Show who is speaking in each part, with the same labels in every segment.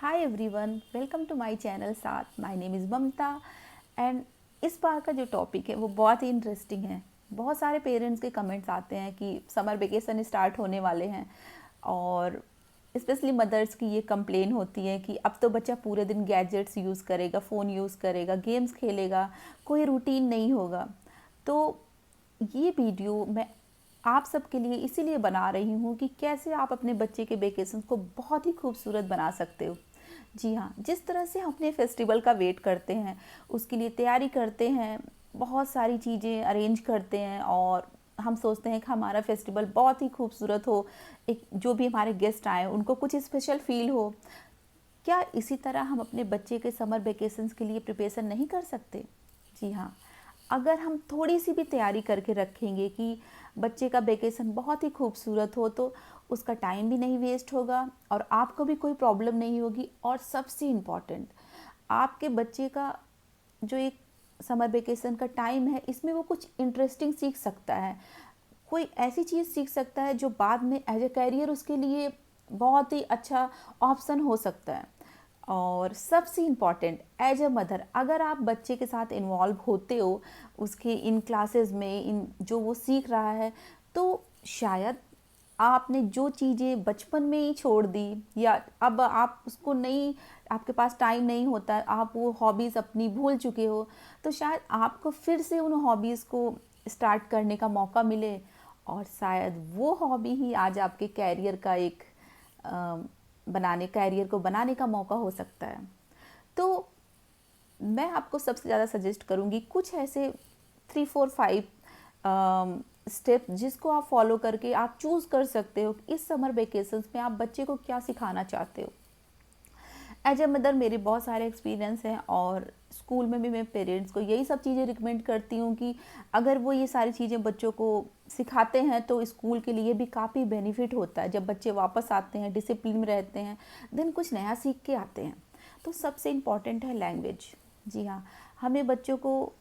Speaker 1: Hi everyone, welcome to my channel साथ। My name is Mamata and इस बार का जो टॉपिक है वो बहुत ही इंटरेस्टिंग है। बहुत सारे पेरेंट्स के कमेंट्स आते हैं कि समर वेकेशन स्टार्ट होने वाले हैं और स्पेशली मदर्स की ये कंप्लेन होती है कि अब तो बच्चा पूरे दिन गैजेट्स यूज़ करेगा, फ़ोन यूज़ करेगा, गेम्स खेलेगा, कोई रूटीन नहीं होगा। तो ये वीडियो मैं आप सबके लिए इसीलिए बना रही हूँ कि कैसे आप अपने बच्चे के वेकेशन को बहुत ही खूबसूरत बना सकते हो। जी हाँ, जिस तरह से हम अपने फेस्टिवल का वेट करते हैं, उसके लिए तैयारी करते हैं, बहुत सारी चीज़ें अरेंज करते हैं और हम सोचते हैं कि हमारा फेस्टिवल बहुत ही खूबसूरत हो, एक जो भी हमारे गेस्ट आए उनको कुछ स्पेशल फील हो। क्या इसी तरह हम अपने बच्चे के समर वेकेशंस के लिए प्रिपरेशन नहीं कर सकते? जी हाँ, अगर हम थोड़ी सी भी तैयारी करके रखेंगे कि बच्चे का वेकेशन बहुत ही खूबसूरत हो तो उसका टाइम भी नहीं वेस्ट होगा और आपको भी कोई प्रॉब्लम नहीं होगी। और सबसे इम्पॉर्टेंट, आपके बच्चे का जो एक समर वेकेशन का टाइम है इसमें वो कुछ इंटरेस्टिंग सीख सकता है, कोई ऐसी चीज़ सीख सकता है जो बाद में एज ए कैरियर उसके लिए बहुत ही अच्छा ऑप्शन हो सकता है। और सबसे इम्पॉर्टेंट, एज अ मदर अगर आप बच्चे के साथ इन्वॉल्व होते हो उसके इन क्लासेस में, इन जो वो सीख रहा है, तो शायद आपने जो चीज़ें बचपन में ही छोड़ दी या अब आप उसको नहीं, आपके पास टाइम नहीं होता, आप वो हॉबीज़ अपनी भूल चुके हो, तो शायद आपको फिर से उन हॉबीज़ को स्टार्ट करने का मौका मिले और शायद वो हॉबी ही आज आपके कैरियर का एक कैरियर को बनाने का मौका हो सकता है। तो मैं आपको सबसे ज़्यादा सजेस्ट करूँगी कुछ ऐसे 3 4 5 स्टेप जिसको आप फॉलो करके आप चूज़ कर सकते हो कि इस समर वेकेशंस में आप बच्चे को क्या सिखाना चाहते हो। एज ए मदर मेरे बहुत सारे एक्सपीरियंस हैं और स्कूल में भी मैं पेरेंट्स को यही सब चीज़ें रिकमेंड करती हूँ कि अगर वो ये सारी चीज़ें बच्चों को सिखाते हैं तो स्कूल के लिए भी काफ़ी बेनिफिट होता है। जब बच्चे वापस आते हैं, डिसिप्लिन में रहते हैं, देन कुछ नया सीख के आते हैं। तो सबसे इम्पॉर्टेंट है लैंग्वेज। जी हाँ, हमें बच्चों को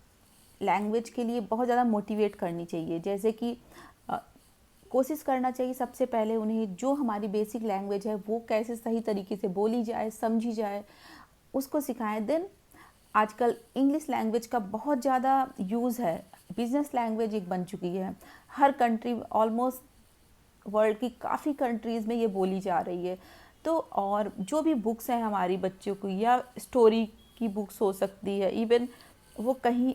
Speaker 1: लैंग्वेज के लिए बहुत ज़्यादा मोटिवेट करनी चाहिए। जैसे कि कोशिश करना चाहिए सबसे पहले उन्हें जो हमारी बेसिक लैंग्वेज है वो कैसे सही तरीके से बोली जाए, समझी जाए, उसको सिखाएं। देन आजकल इंग्लिश लैंग्वेज का बहुत ज़्यादा यूज़ है, बिजनेस लैंग्वेज एक बन चुकी है। हर कंट्री, ऑलमोस्ट वर्ल्ड की काफ़ी कंट्रीज़ में ये बोली जा रही है। तो और जो भी बुक्स हैं हमारी बच्चों को, या स्टोरी की बुक्स हो सकती है, इवन वो कहीं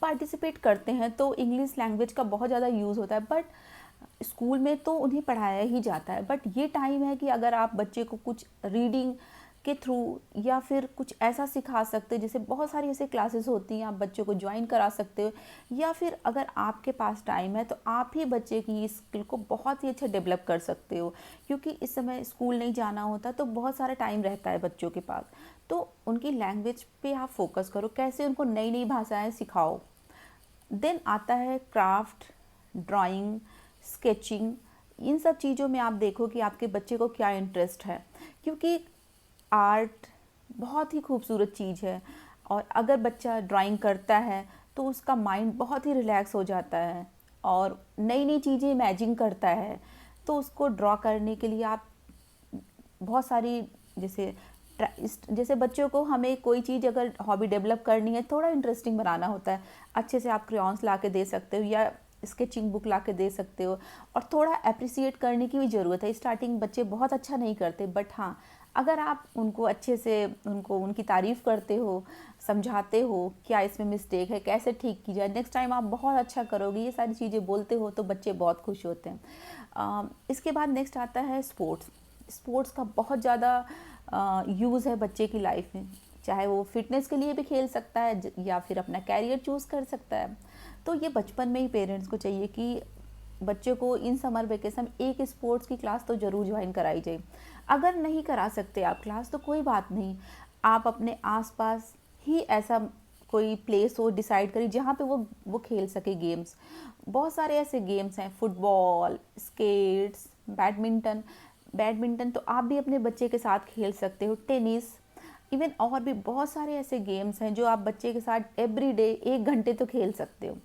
Speaker 1: पार्टिसिपेट करते हैं तो इंग्लिश लैंग्वेज का बहुत ज़्यादा यूज़ होता है। बट स्कूल में तो उन्हें पढ़ाया ही जाता है। बट ये टाइम है कि अगर आप बच्चे को कुछ रीडिंग के थ्रू या फिर कुछ ऐसा सिखा सकते हैं, जैसे बहुत सारी ऐसे क्लासेस होती हैं, आप बच्चों को ज्वाइन करा सकते हो। या फिर अगर आपके पास टाइम है तो आप ही बच्चे की इस स्किल को बहुत ही अच्छा डेवलप कर सकते हो, क्योंकि इस समय स्कूल नहीं जाना होता तो बहुत सारा टाइम रहता है बच्चों के पास। तो उनकी लैंग्वेज पे आप फोकस करो, कैसे उनको नई नई भाषाएं सिखाओ। देन आता है क्राफ्ट, ड्राइंग, स्केचिंग। इन सब चीज़ों में आप देखो कि आपके बच्चे को क्या इंटरेस्ट है, क्योंकि आर्ट बहुत ही खूबसूरत चीज़ है। और अगर बच्चा ड्राइंग करता है तो उसका माइंड बहुत ही रिलैक्स हो जाता है और नई नई चीज़ें इमेजिन करता है। तो उसको ड्रॉ करने के लिए आप बहुत सारी, जैसे जैसे बच्चों को हमें कोई चीज़ अगर हॉबी डेवलप करनी है, थोड़ा इंटरेस्टिंग बनाना होता है, अच्छे से आप क्रेयॉन्स ला के दे सकते हो या स्केचिंग बुक ला के दे सकते हो। और थोड़ा अप्रिसिएट करने की भी ज़रूरत है। स्टार्टिंग बच्चे बहुत अच्छा नहीं करते, बट हाँ, अगर आप उनको अच्छे से उनको उनकी तारीफ़ करते हो, समझाते हो क्या इसमें मिस्टेक है, कैसे ठीक की जाए, नेक्स्ट टाइम आप बहुत अच्छा करोगे, ये सारी चीज़ें बोलते हो तो बच्चे बहुत खुश होते हैं। इसके बाद नेक्स्ट आता है स्पोर्ट्स। स्पोर्ट्स का बहुत ज़्यादा यूज़ है बच्चे की लाइफ में, चाहे वो फिटनेस के लिए भी खेल सकता है या फिर अपना कैरियर चूज़ कर सकता है। तो ये बचपन में ही पेरेंट्स को चाहिए कि बच्चे को इन समर वेकेशन एक स्पोर्ट्स की क्लास तो ज़रूर ज्वाइन कराई जाए। अगर नहीं करा सकते आप क्लास तो कोई बात नहीं, आप अपने आसपास ही ऐसा कोई प्लेस हो डिसाइड करिए जहाँ पे वो खेल सके गेम्स। बहुत सारे ऐसे गेम्स हैं, फुटबॉल, स्केट्स, बैडमिंटन। बैडमिंटन तो आप भी अपने बच्चे के साथ खेल सकते हो, टेनिस, इवन और भी बहुत सारे ऐसे गेम्स हैं जो आप बच्चे के साथ एवरी डे 1 घंटे तो खेल सकते हो।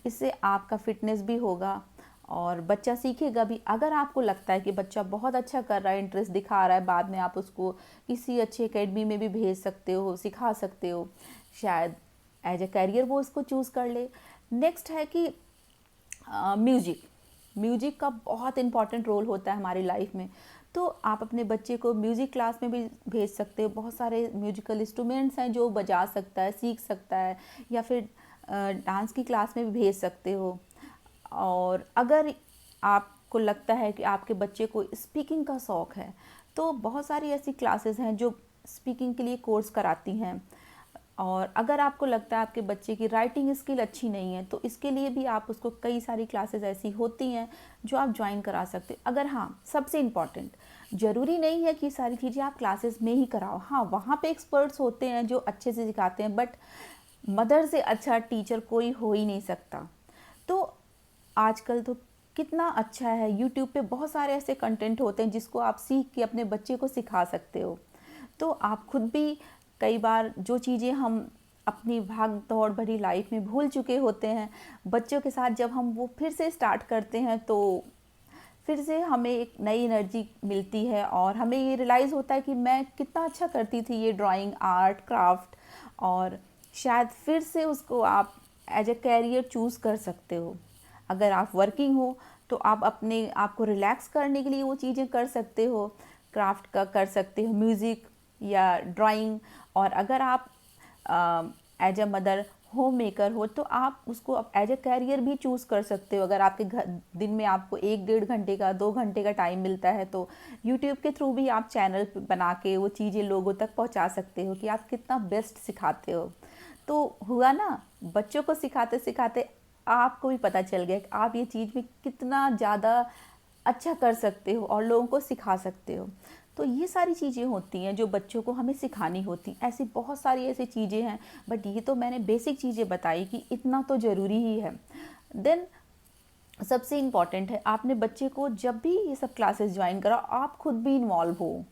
Speaker 1: इससे आपका फिटनेस भी होगा और बच्चा सीखेगा भी। अगर आपको लगता है कि बच्चा बहुत अच्छा कर रहा है, इंटरेस्ट दिखा रहा है, बाद में आप उसको किसी अच्छी एकेडमी में भी भेज सकते हो, सिखा सकते हो, शायद एज ए करियर वो उसको चूज़ कर ले। नेक्स्ट है कि म्यूजिक। म्यूजिक का बहुत इम्पॉर्टेंट रोल होता है हमारी लाइफ में। तो आप अपने बच्चे को म्यूज़िक क्लास में भी भेज सकते हो। बहुत सारे म्यूजिकल इंस्ट्रूमेंट्स हैं जो बजा सकता है, सीख सकता है, या फिर डांस की क्लास में भी भेज सकते हो। और अगर आपको लगता है कि आपके बच्चे को स्पीकिंग का शौक़ है, तो बहुत सारी ऐसी क्लासेस हैं जो स्पीकिंग के लिए कोर्स कराती हैं। और अगर आपको लगता है आपके बच्चे की राइटिंग स्किल अच्छी नहीं है, तो इसके लिए भी आप उसको कई सारी क्लासेस ऐसी होती हैं जो आप ज्वाइन करा सकते हैं। अगर हाँ, सबसे इम्पॉर्टेंट, ज़रूरी नहीं है कि सारी चीज़ें आप क्लासेस में ही कराओ। हाँ, वहाँ पे एक्सपर्ट्स होते हैं जो अच्छे से सिखाते हैं, बट मदर से अच्छा टीचर कोई हो ही नहीं सकता। तो आजकल तो कितना अच्छा है, यूट्यूब पे बहुत सारे ऐसे कंटेंट होते हैं जिसको आप सीख के अपने बच्चे को सिखा सकते हो। तो आप खुद भी कई बार जो चीज़ें हम अपनी भाग दौड़ भरी लाइफ में भूल चुके होते हैं, बच्चों के साथ जब हम वो फिर से स्टार्ट करते हैं तो फिर से हमें एक नई एनर्जी मिलती है, और हमें ये रियलाइज़ होता है कि मैं कितना अच्छा करती थी ये ड्राइंग, आर्ट, क्राफ्ट। और शायद फिर से उसको आप एज ए कैरियर चूज़ कर सकते हो। अगर आप वर्किंग हो तो आप अपने आप को रिलैक्स करने के लिए वो चीज़ें कर सकते हो, क्राफ्ट का कर सकते हो, म्यूज़िक या ड्राइंग। और अगर आप as a mother home maker हो तो आप उसको एज अ कैरियर भी चूज़ कर सकते हो। अगर आपके घर दिन में आपको 1-1.5 घंटे का, 2 घंटे का टाइम मिलता है, तो यूट्यूब के थ्रू भी आप चैनल बना के वो चीज़ें लोगों तक पहुंचा सकते हो कि आप कितना बेस्ट सिखाते हो। तो हुआ ना, बच्चों को सिखाते सिखाते आपको भी पता चल गया कि आप ये चीज़ में कितना ज़्यादा अच्छा कर सकते हो और लोगों को सिखा सकते हो। तो ये सारी चीज़ें होती हैं जो बच्चों को हमें सिखानी होती। ऐसी बहुत सारी ऐसी चीज़ें हैं, बट ये तो मैंने बेसिक चीज़ें बताई कि इतना तो ज़रूरी ही है। देन सबसे इम्पॉर्टेंट है, आपने बच्चे को जब भी ये सब क्लासेस ज्वाइन करा, आप खुद भी इन्वॉल्व हो,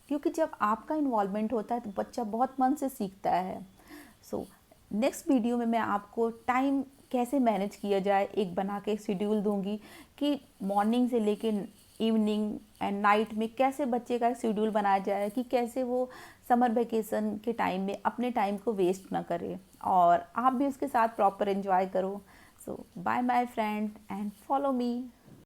Speaker 1: क्योंकि जब आपका इन्वॉल्वमेंट होता है तो बच्चा बहुत मन से सीखता है। सो नेक्स्ट वीडियो में मैं आपको टाइम कैसे मैनेज किया जाए एक बना के शेड्यूल दूंगी, कि मॉर्निंग से लेके इवनिंग एंड नाइट में कैसे बच्चे का शेड्यूल बनाया जाए, कि कैसे वो समर वेकेशन के टाइम में अपने टाइम को वेस्ट ना करे और आप भी उसके साथ प्रॉपर एंजॉय करो। So bye my friend and follow me.